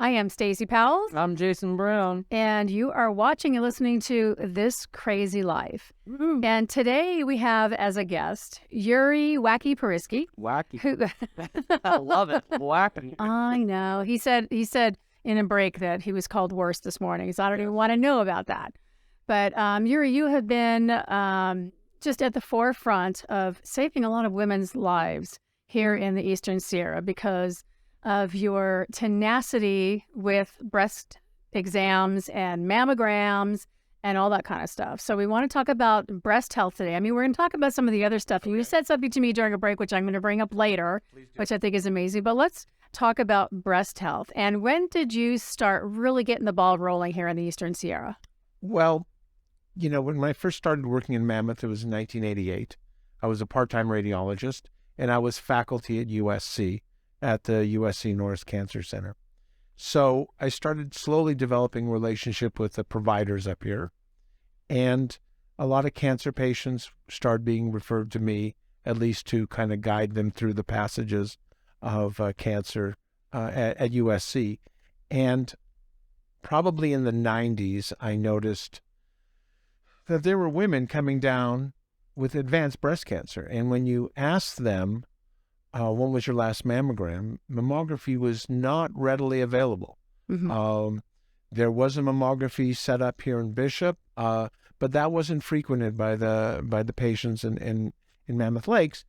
I am Stacey Powells, I'm Jason Brown. and you are watching and listening to This Crazy Life. Woo. And today we have as a guest Yuri Wacky Parisky. Wacky. Who I love it. Wacky. I know. He said in a break that he was called worse this morning, so I don't even want to know about that. But Yuri, you have been just at the forefront of saving a lot of women's lives here in the Eastern Sierra because of your tenacity with breast exams and mammograms and all that kind of stuff. So we want to talk about breast health today. I mean, we're going to talk about some of the other stuff. You said something to me during a break, which I'm going to bring up later, which I think is amazing. But let's talk about breast health. And when did you start really getting the ball rolling here in the Eastern Sierra? Well, when I first started working in Mammoth, it was in 1988. I was a part-time radiologist, and I was faculty at USC, at the USC Norris Cancer Center. So I started slowly developing relationship with the providers up here, and a lot of cancer patients started being referred to me, at least to kind of guide them through the passages of cancer at USC. And probably in the 90s, I noticed that there were women coming down with advanced breast cancer. And when you ask them, when was your last mammogram? Mammography was not readily available. Mm-hmm. There was a mammography set up here in Bishop, but that wasn't frequented by the patients in Mammoth Lakes.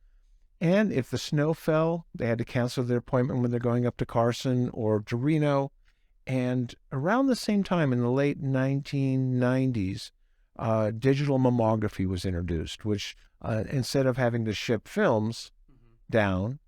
And if the snow fell, they had to cancel their appointment when they're going up to Carson or to Reno. And around the same time, in the late 1990s, digital mammography was introduced, which instead of having to ship films down,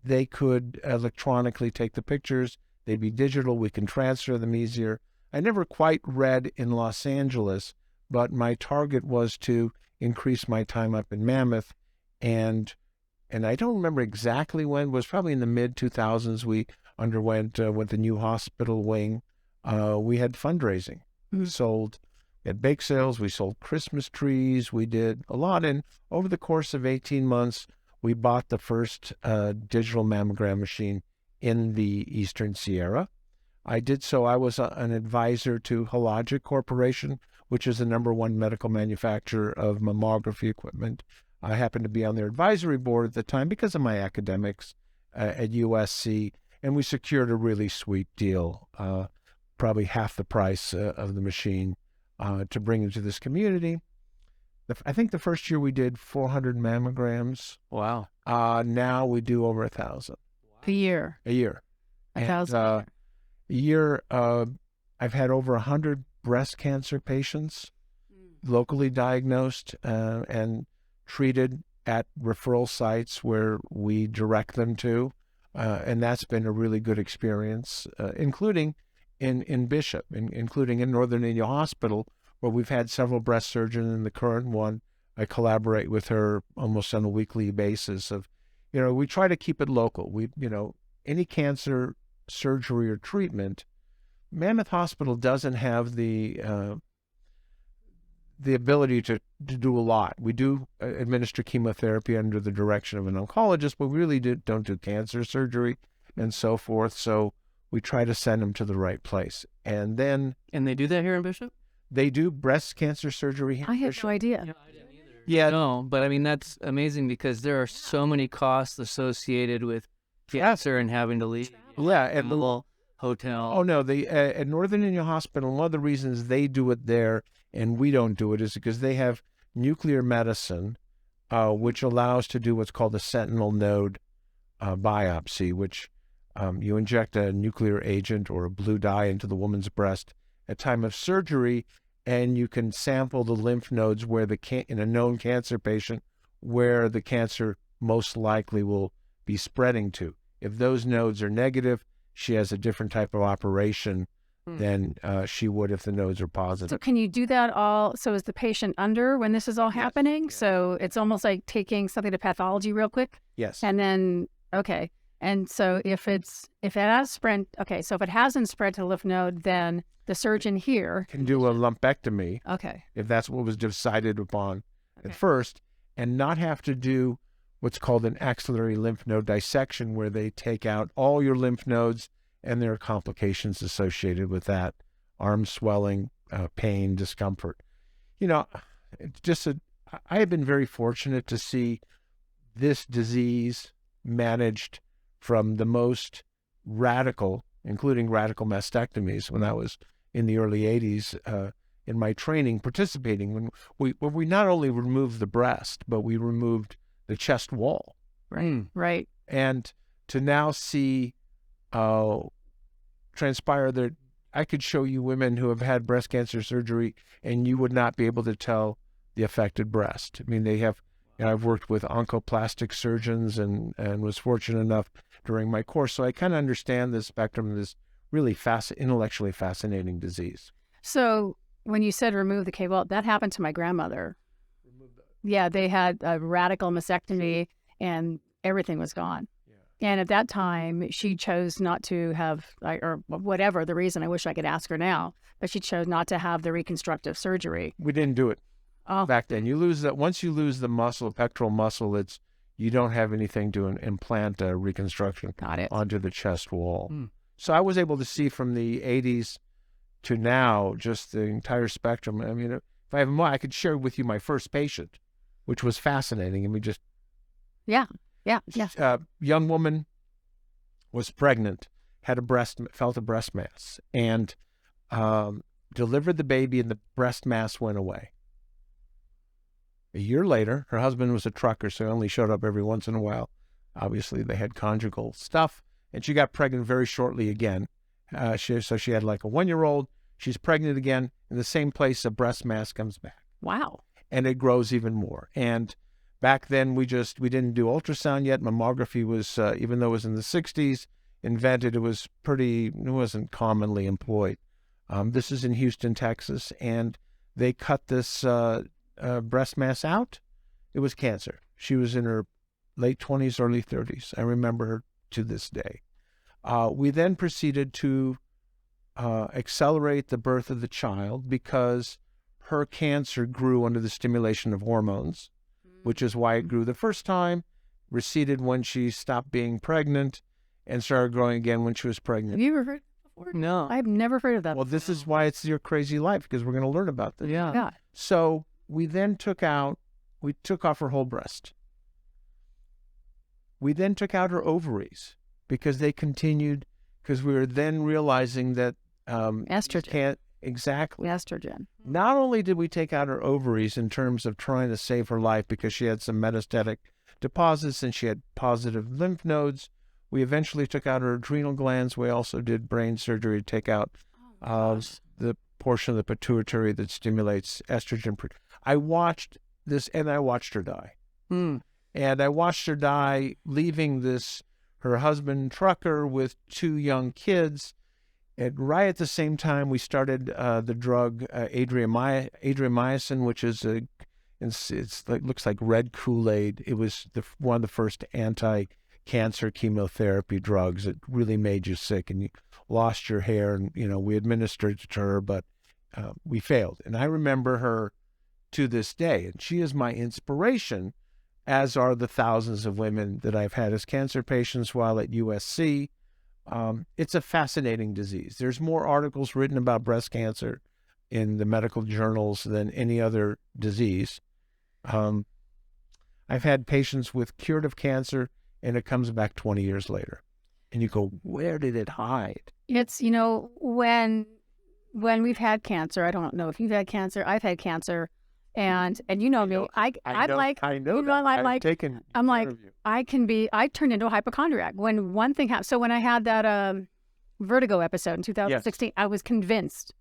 they could electronically take the pictures. They'd be digital. We can transfer them easier. I never quite read in Los Angeles, but my target was to increase my time up in Mammoth. And I don't remember exactly when. It was probably in the mid-2000s we underwent with the new hospital wing. We had fundraising. Mm-hmm. We had bake sales. We sold Christmas trees. We did a lot. And over the course of 18 months, we bought the first digital mammogram machine in the Eastern Sierra. I did so. I was an advisor to Hologic Corporation, which is the #1 medical manufacturer of mammography equipment. I happened to be on their advisory board at the time because of my academics at USC, and we secured a really sweet deal, probably half the price of the machine, to bring into this community. I think the first year we did 400 mammograms. Wow. Now we do over 1,000. A year. A year. 1,000 a year. I've had over 100 breast cancer patients locally diagnosed and treated at referral sites where we direct them to. And that's been a really good experience, including in Bishop, including in Northern Indiana Hospital, where we've had several breast surgeons. And the current one, I collaborate with her almost on a weekly basis. We try to keep it local. Any cancer surgery or treatment, Mammoth Hospital doesn't have the ability to do a lot. We do administer chemotherapy under the direction of an oncologist, but we really don't do cancer surgery and so forth. So we try to send them to the right place. And they do that here in Bishop? They do breast cancer surgery here I in had Bishop. no idea. I didn't either. Yeah. No, but I mean, that's amazing because there are so many costs associated with cancer and having to leave. Yeah, A little hotel. Oh, no, at Northern Indiana Hospital, one of the reasons they do it there and we don't do it is because they have nuclear medicine, which allows to do what's called a sentinel node biopsy, which you inject a nuclear agent or a blue dye into the woman's breast at time of surgery, and you can sample the lymph nodes where in a known cancer patient where the cancer most likely will be spreading to. If those nodes are negative, she has a different type of operation than she would if the nodes are positive. So can you do that all? So is the patient under when this is all happening? Yes. So it's almost like taking something to pathology real quick? Yes. And then, okay. And so if it has spread, okay, so if it hasn't spread to the lymph node, then the surgeon here Can do a lumpectomy okay. if that's what was decided upon at first, and not have to do what's called an axillary lymph node dissection, where they take out all your lymph nodes and there are complications associated with that: arm swelling, pain, discomfort. You know, I have been very fortunate to see this disease managed from the most radical, including radical mastectomies when I was in the early 80s in my training, participating when we not only removed the breast, but we removed the chest wall. Right. And to now see transpire that I could show you women who have had breast cancer surgery and you would not be able to tell the affected breast. I mean, they have, I've worked with oncoplastic surgeons and was fortunate enough during my course. So I kind of understand the spectrum of this really intellectually fascinating disease. So when you said remove the cable, that happened to my grandmother. Yeah, they had a radical mastectomy and everything was gone. Yeah. And at that time, she chose not to have, or whatever the reason, I wish I could ask her now, but she chose not to have the reconstructive surgery. We didn't do it back then. You lose that. Once you lose the muscle, pectoral muscle, you don't have anything to implant a reconstruction onto the chest wall. So I was able to see from the 80s to now just the entire spectrum. I mean, if I have more, I could share with you my first patient, which was fascinating. And we just young woman was pregnant, felt a breast mass, and delivered the baby, and the breast mass went away. A year later, her husband was a trucker, so he only showed up every once in a while. Obviously, they had conjugal stuff, and she got pregnant very shortly again. So she had like a 1-year-old. She's pregnant again. In the same place, a breast mass comes back. Wow. And it grows even more. And back then, we didn't do ultrasound yet. Mammography was, even though it was in the 60s, invented. It wasn't commonly employed. This is in Houston, Texas, and they cut this breast mass out. It was cancer. She was in her late 20s, early 30s. I remember her to this day. We then proceeded to accelerate the birth of the child because her cancer grew under the stimulation of hormones, which is why it grew the first time, receded when she stopped being pregnant, and started growing again when she was pregnant. Have you ever heard of that before? No. I've never heard of that. Well, this is why it's your crazy life, because we're going to learn about this. Yeah. So we then took off her whole breast. We then took out her ovaries because they continued, because we were then realizing that estrogen. Exactly. Estrogen. Not only did we take out her ovaries in terms of trying to save her life because she had some metastatic deposits and she had positive lymph nodes, we eventually took out her adrenal glands. We also did brain surgery to take out the portion of the pituitary that stimulates estrogen. I watched this, and I watched her die. And I watched her die, leaving her husband trucker with 2 young kids. And right at the same time, we started the drug adriamycin, which is looks like red Kool-Aid. It was one of the first anti-cancer chemotherapy drugs. It really made you sick, and you lost your hair. And we administered it to her, but we failed. And I remember her to this day, and she is my inspiration, as are the thousands of women that I've had as cancer patients while at USC. It's a fascinating disease. There's more articles written about breast cancer in the medical journals than any other disease. I've had patients with curative cancer, and it comes back 20 years later. And you go, where did it hide? It's, when we've had cancer, I don't know if you've had cancer, I've had cancer. And I turned into a hypochondriac when one thing happened. So when I had that vertigo episode in 2016, I was convinced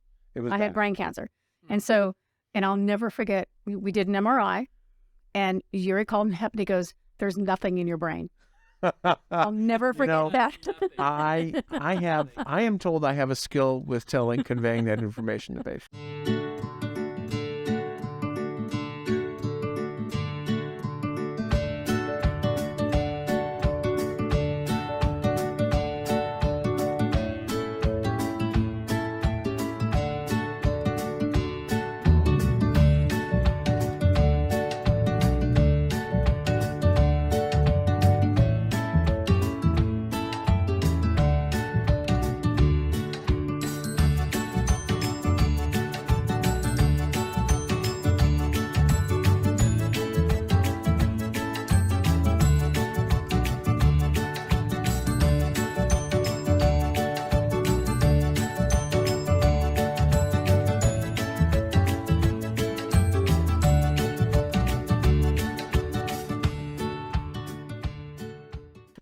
I had brain cancer. And I'll never forget, we did an MRI, and Yuri called me up and he goes, "There's nothing in your brain." I'll never forget that. I am told I have a skill with conveying that information to patients.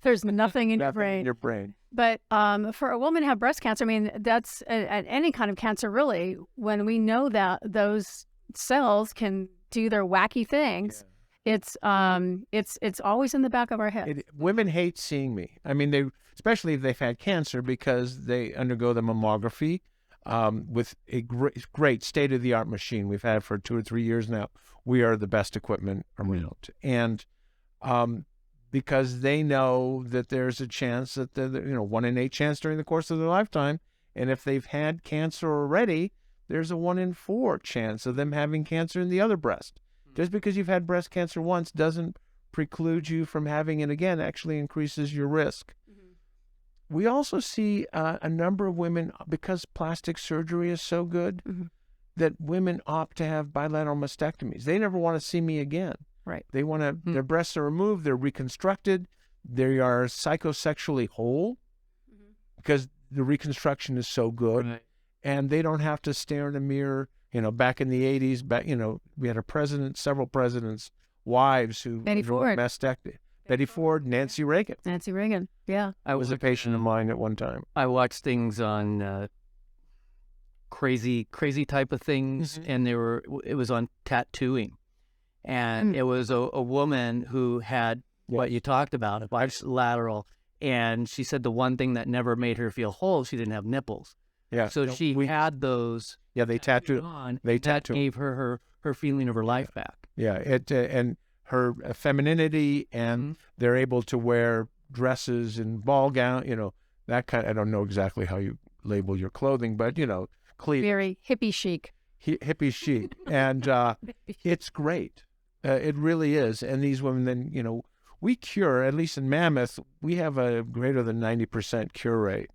There's nothing in your Nothing brain. in your brain. But for a woman to have breast cancer, I mean, that's any kind of cancer, really. When we know that those cells can do their wacky things, it's always in the back of our head. Women hate seeing me. I mean, especially if they've had cancer, because they undergo the mammography with a great state-of-the-art machine we've had for 2 or 3 years now. We are the best equipment around, and because they know that there's a chance that 1 in 8 chance during the course of their lifetime, and if they've had cancer already, there's a 1 in 4 chance of them having cancer in the other breast. Just because you've had breast cancer once doesn't preclude you from having it again. Actually increases your risk. We also see a number of women, because plastic surgery is so good, that women opt to have bilateral mastectomies. They never want to see me again. Right. They want to, their breasts are removed, they're reconstructed, they are psychosexually whole because the reconstruction is so good, Right. and they don't have to stare in a mirror. Back in the 80s, we had several presidents' wives who Betty Ford. mastectomy. Betty Ford, Nancy Reagan. Nancy Reagan. Yeah. I was a patient of mine at one time. I watched things on crazy type of things, and it was on tattooing, and it was a woman who had what you talked about, a bilateral, and she said the one thing that never made her feel whole, she didn't have nipples. Yeah. So she had those. Yeah, they tattooed on. They that tattooed. gave her feeling of her life back. Yeah, and her femininity, and they're able to wear dresses and ball gown, that kind. I don't know exactly how you label your clothing, but Very hippie chic. Hippie chic, and it's great. It really is. And these women, then we cure. At least in Mammoth, we have a greater than 90% cure rate.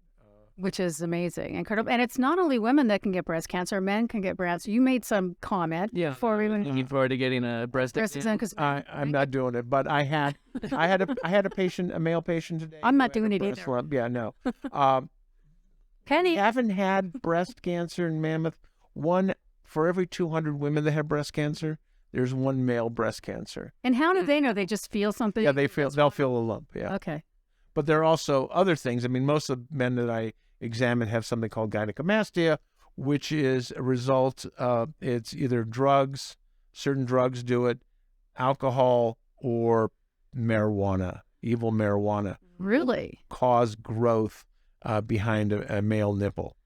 Which is amazing, incredible. And it's not only women that can get breast cancer, men can get breast. You made some comment before we went. Looking forward to getting a breast exam. I'm not doing it, but I had a patient, a male patient today. I'm not doing it either. Lump. Yeah, no. Penny, Haven't had breast cancer in Mammoth. One for every 200 women that have breast cancer, there's one male breast cancer. and how do they know? They just feel something. Yeah, they'll feel a lump. Yeah. Okay. But there are also other things. I mean, most of the men that I examine have something called gynecomastia, which is a result of, it's either drugs, certain drugs do it, alcohol, or marijuana, evil marijuana. Really? Cause growth behind a male nipple.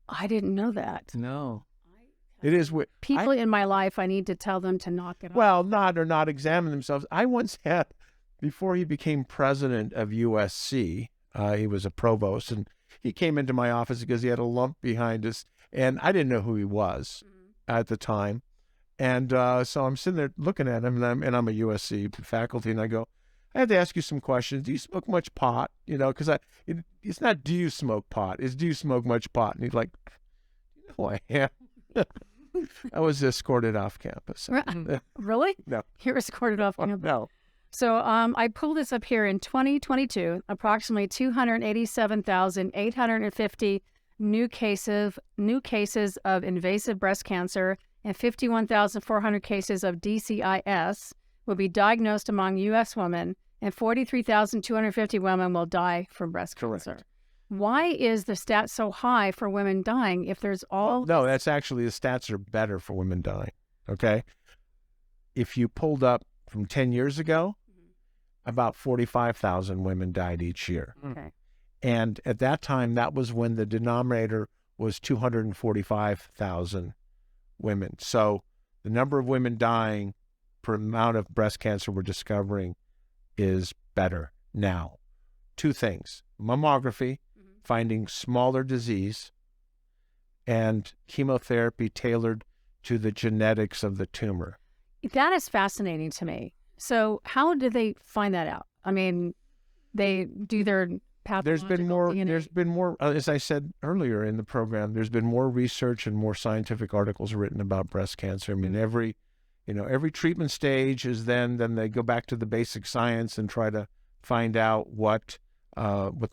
I didn't know that. No. It is. People in my life, I need to tell them to knock it off. Well, not examine themselves. I once had, before he became president of USC, he was a provost, and he came into my office because he had a lump behind us, and I didn't know who he was at the time. And so I'm sitting there looking at him, and I'm a USC faculty, and I go, I have to ask you some questions. Do you smoke much pot? Because it's not do you smoke pot, it's do you smoke much pot? And he's like, I am. I was escorted off campus. Really? No. You're escorted off campus. No. So I pulled this up here in 2022, approximately 287,850 new cases of invasive breast cancer and 51,400 cases of DCIS will be diagnosed among U.S. women, and 43,250 women will die from breast cancer. Correct. Why is the stat so high for women dying if there's all... No, that's actually, the stats are better for women dying, okay? If you pulled up from 10 years ago, about 45,000 women died each year. Okay. And at that time, that was when the denominator was 245,000 women. So the number of women dying per amount of breast cancer we're discovering is better now. Two things: mammography, finding smaller disease, and chemotherapy tailored to the genetics of the tumor. That is fascinating to me. So how do they find that out? I mean, they do their pathological There's been more, as I said earlier in the program, there's been more research and more scientific articles written about breast cancer. I mean, every treatment stage is then they go back to the basic science and try to find out what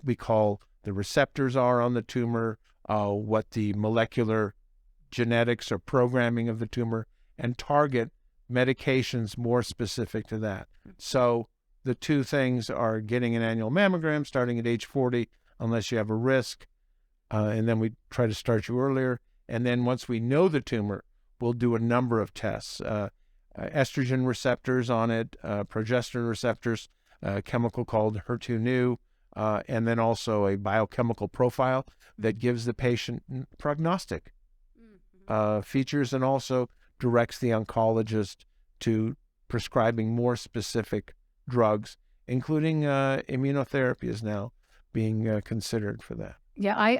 we call the receptors are on the tumor, what the molecular genetics or programming of the tumor, and target medications more specific to that. So the two things are getting an annual mammogram starting at age 40, unless you have a risk, and then we try to start you earlier. And then once we know the tumor, we'll do a number of tests, estrogen receptors on it, progesterone receptors, a chemical called HER2/neu, and then also a biochemical profile that gives the patient prognostic features and also directs the oncologist to prescribing more specific drugs, including immunotherapy is now being considered for that. Yeah, I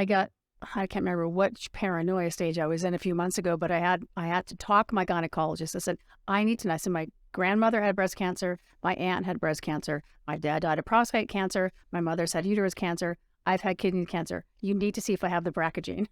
can't remember which paranoia stage I was in a few months ago, but I had to talk to my gynecologist. I said, I need to know. I said, my grandmother had breast cancer. My aunt had breast cancer. My dad died of prostate cancer. My mother's had uterus cancer. I've had kidney cancer. You need to see if I have the BRCA gene.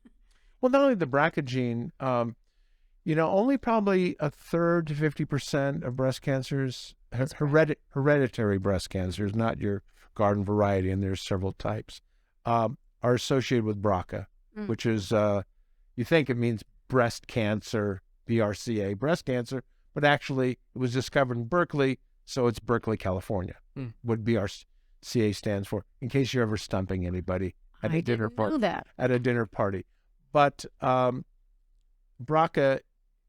Well, not only the BRCA gene, only probably a third to 50% of breast cancers, hereditary breast cancers, not your garden variety, and there's several types, are associated with BRCA, which is, you think it means breast cancer, BRCA, breast cancer, but actually it was discovered in Berkeley, so it's Berkeley, California, what BRCA stands for, in case you're ever stumping anybody at a dinner party. At a dinner party. But BRCA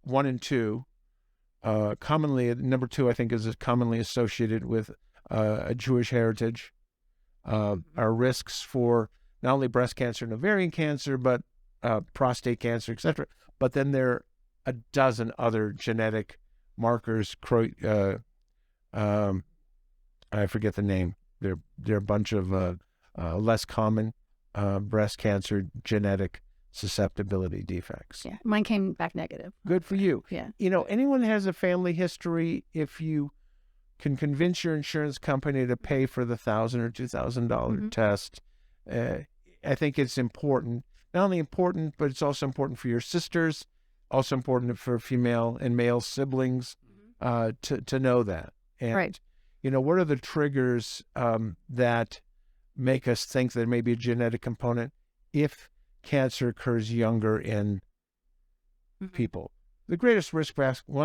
1 and 2, commonly, number 2, I think, is commonly associated with a Jewish heritage, are risks for not only breast cancer and ovarian cancer, but prostate cancer, etc. But then there are a dozen other genetic markers. I forget the name. They're a bunch of less common breast cancer genetic susceptibility defects. Yeah, mine came back negative. Good for you. Yeah. Anyone has a family history, if you can convince your insurance company to pay for the $1,000 or $2,000 test, I think it's important. Not only important, but it's also important for your sisters, also important for female and male siblings to know that. And, right. What are the triggers that make us think there may be a genetic component if cancer occurs younger in people? One of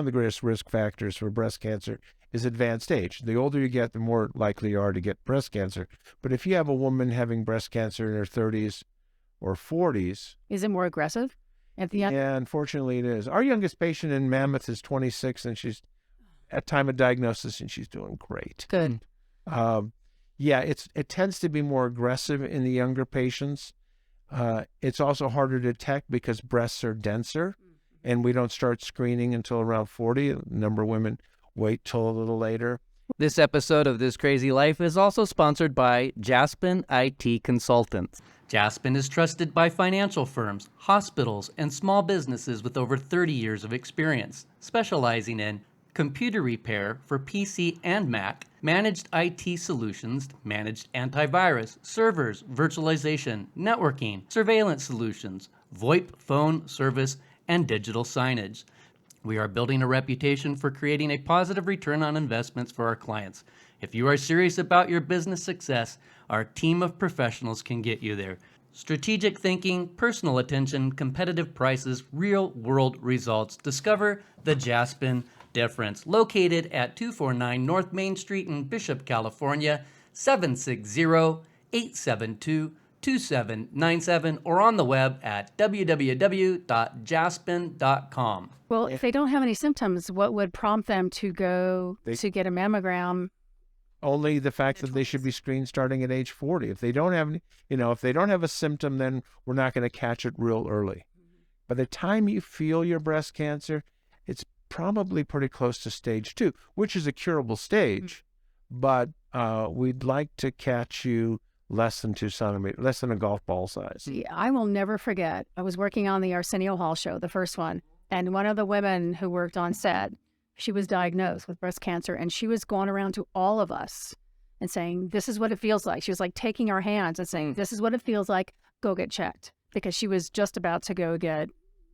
the greatest risk factors for breast cancer is advanced age. The older you get, the more likely you are to get breast cancer. But if you have a woman having breast cancer in her 30s or 40s... Is it more aggressive at the end? Yeah, unfortunately it is. Our youngest patient in Mammoth is 26, and she's at time of diagnosis, and she's doing great. Good. It tends to be more aggressive in the younger patients. It's also harder to detect because breasts are denser, and we don't start screening until around 40. A number of women wait till a little later. This episode of This Crazy Life is also sponsored by Jaspin IT Consultants. Jaspin is trusted by financial firms, hospitals, and small businesses with over 30 years of experience, specializing in computer repair for PC and Mac, managed IT solutions, managed antivirus, servers, virtualization, networking, surveillance solutions, VoIP phone service, and digital signage. We are building a reputation for creating a positive return on investments for our clients. If you are serious about your business success, our team of professionals can get you there. Strategic thinking, personal attention, competitive prices, real-world results. Discover the Jaspin difference. Located at 249 North Main Street in Bishop, California, 760-872-2797, or on the web at www.jaspin.com. Well, if they don't have any symptoms, what would prompt them to go to get a mammogram? Only the fact that they should be screened starting at age 40. If they don't have any, if they don't have a symptom, then we're not going to catch it real early. By the time you feel your breast cancer, it's probably pretty close to stage 2, which is a curable stage, but we'd like to catch you less than 2 centimeters, less than a golf ball size. I will never forget. I was working on the Arsenio Hall show, the first one, and one of the women who worked on set, she was diagnosed with breast cancer, and she was going around to all of us and saying, this is what it feels like. She was like taking our hands and saying, this is what it feels like, go get checked, because she was just about to go get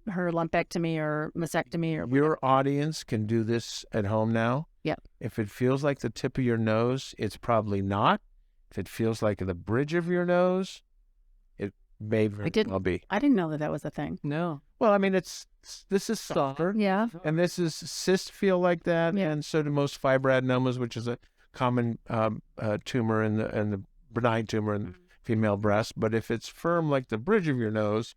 her lumpectomy or mastectomy. Or your audience can do this at home now. Yep. If it feels like the tip of your nose, it's probably not. If it feels like the bridge of your nose, it may very well be. I didn't know that was a thing. No. Well, I mean, this is softer, Yeah. and this is cysts feel like that, Yeah. and so do most fibroadenomas, which is a common tumor in the benign tumor in the female breast. But if it's firm like the bridge of your nose,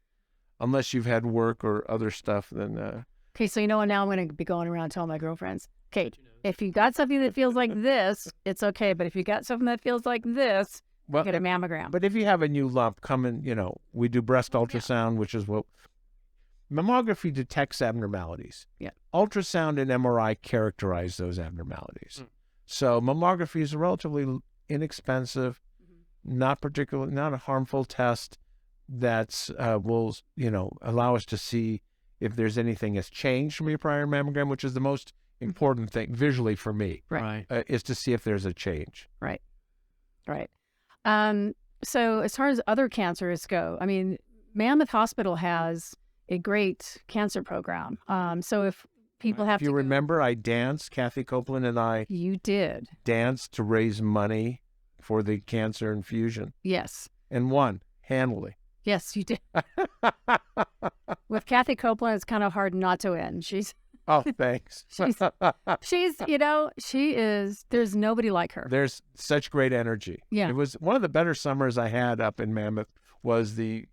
unless you've had work or other stuff, then Okay, so now I'm going to be going around telling my girlfriends, okay, if you got something that feels like this, it's okay. But if you got something that feels like this, well, get a mammogram. But if you have a new lump, come in. We do breast ultrasound, which is what mammography detects abnormalities. Yeah. Ultrasound and MRI characterize those abnormalities. So mammography is a relatively inexpensive, not a harmful test that's will allow us to see if there's anything has changed from your prior mammogram, which is the most important thing visually for me. Right. Is to see if there's a change. Right. So as far as other cancers go, I mean, Mammoth Hospital has a great cancer program. So if people have if you remember, I danced, Kathy Copeland and I You did. danced to raise money for the cancer infusion Yes. and won handily. Yes, you did. With Kathy Copeland, it's kind of hard not to win. She's Oh, thanks. she is, there's nobody like her. There's such great energy. Yeah. It was one of the better summers I had up in Mammoth was the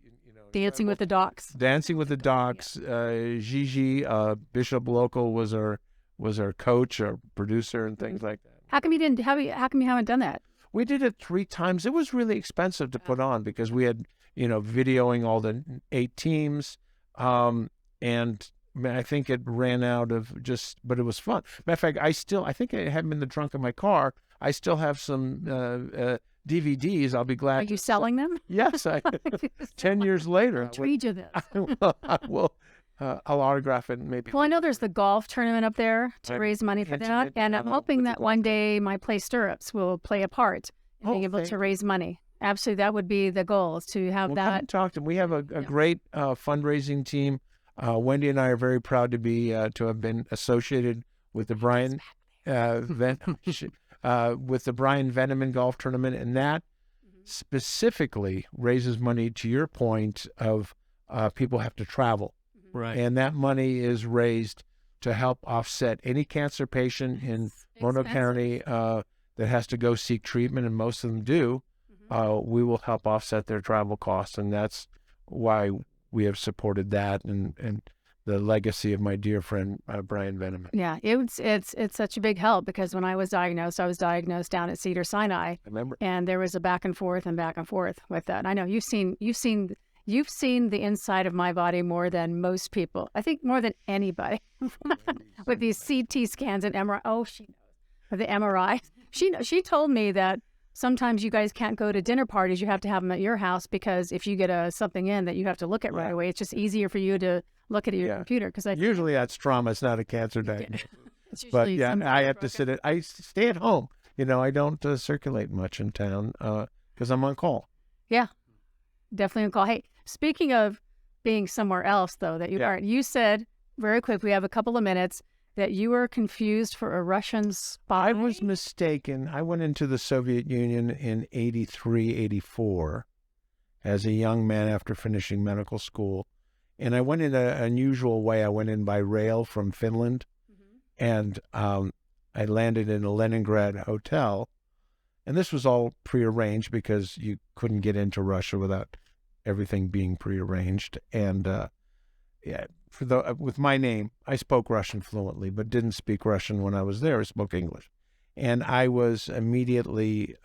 Dancing with the Docs. Dancing with the Docs. Gigi, Bishop Local was our coach, our producer, and things like that. How come you haven't done that? We did it 3 times. It was really expensive to put on because we had, videoing all the 8 teams. And I think it ran out of but it was fun. Matter of fact, I think I have them in the trunk of my car. I still have some DVDs. I'll be glad. Are you selling them? Yes. 10 years later. Read you this. I'll autograph it and maybe. Well, I know there's the golf tournament up there to raise money for that. And I'm hoping that one day my Play Stirrups will play a part in being able to raise money. Absolutely. That would be the goal, is to have that. Come and talk to them. We have a great fundraising team. Wendy and I are very proud to have been associated with the Brian with the Brian Veneman Golf Tournament, and that specifically raises money. To your point of people have to travel, Right. and that money is raised to help offset any cancer patient in Roanoke County that has to go seek treatment, and most of them do. We will help offset their travel costs, and that's why we have supported that and the legacy of my dear friend Brian Veneman. Yeah, it's such a big help, because when I was diagnosed down at Cedar Sinai. I remember. And there was a back and forth with that. And I know you've seen the inside of my body more than most people. I think more than anybody with these CT scans and MRI. Oh, she knows. With the MRI. She told me that sometimes you guys can't go to dinner parties. You have to have them at your house, because if you get something in that you have to look at right away, it's just easier for you to look at your computer. Because usually that's trauma. It's not a cancer diagnosis. But yeah, I stay at home. I don't circulate much in town because I'm on call. Yeah, definitely on call. Hey, speaking of being somewhere else, though, that you aren't, you said very quick, we have a couple of minutes, that you were confused for a Russian spy. I was mistaken. I went into the Soviet Union in 83, 84 as a young man after finishing medical school. And I went in an unusual way. I went in by rail from Finland, and I landed in a Leningrad hotel. And this was all prearranged because you couldn't get into Russia without everything being prearranged. And with my name, I spoke Russian fluently, but didn't speak Russian when I was there. I spoke English. And I was immediately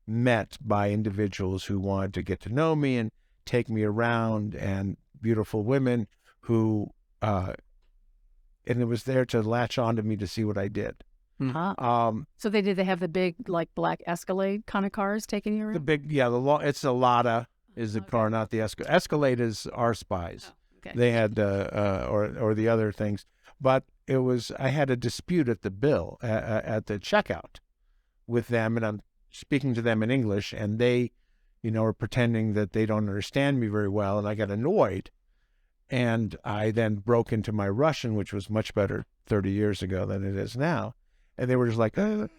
met by individuals who wanted to get to know me and take me around, and beautiful women who, and it was there to latch on to me to see what I did. So they have the big, like, black Escalade kind of cars taking you around? The big, it's a Lada is the car, not the Escalade. Escalade is our spies. Okay. They had, or the other things. But I had a dispute at the bill, at the checkout with them, and I'm speaking to them in English, and they, are pretending that they don't understand me very well, and I got annoyed. And I then broke into my Russian, which was much better 30 years ago than it is now. And they were just like, and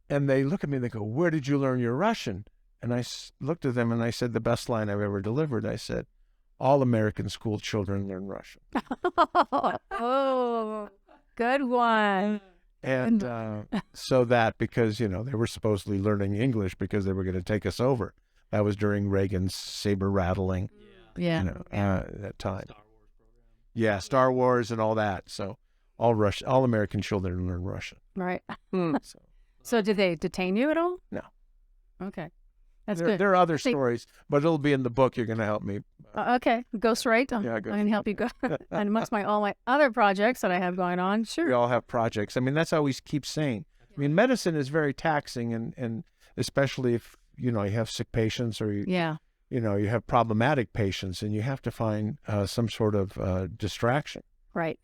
they look at me and they go, "Where did you learn your Russian?" And I looked at them and I said the best line I've ever delivered. I said, all American school children learn Russian. Oh, good one. And so that, because, you know, they were supposedly learning English because they were going to take us over. That was during Reagan's saber rattling, Yeah. you know, that time. Yeah, Star Wars and all that. So all American children learn Russian. Right. So So did they detain you at all? No. Okay. That's there, good. there are other See- stories, but it'll be in the book. You're going to help me. Okay. Ghostwrite. Yeah, I can help you go. And amongst all my other projects that I have going on, We sure. all have projects. I mean, that's how we keep sane. I mean, medicine is very taxing, and especially if, you know, you have sick patients or Yeah. you know, you have problematic patients, and you have to find some sort of distraction. Right.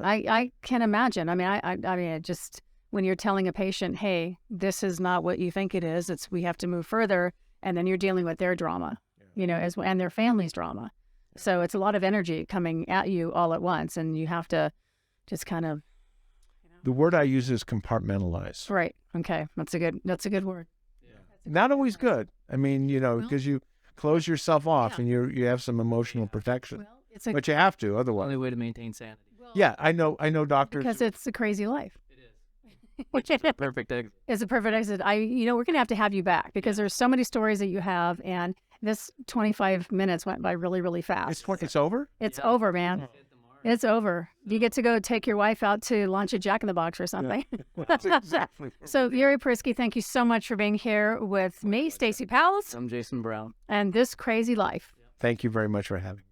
I can imagine. I mean, I mean, it just when you're telling a patient, hey, this is not what you think it is. We have to move further. And then you're dealing with their drama, you know, and their family's drama. So it's a lot of energy coming at you all at once. And you have to just kind of. The word I use is compartmentalize. Right. Okay. That's a good word. Not always good. I mean, you know, Well- because you close yourself off Yeah. and you have some emotional protection, Well, it's a, but you have to The otherwise. only way to maintain sanity. Yeah, I know doctors. because it's a crazy life. It is. Perfect exit. It's a perfect exit. We're going to have you back because there's so many stories that you have. And this 25 minutes went by really, really fast. It's over? It's over, man. It's over. You get to go take your wife out to lunch at Jack in the Box or something. That's exactly. So, Yuri Parisky, thank you so much for being here with me, Stacey Powells, I'm Jason Brown. and This Crazy Life. Thank you very much for having me.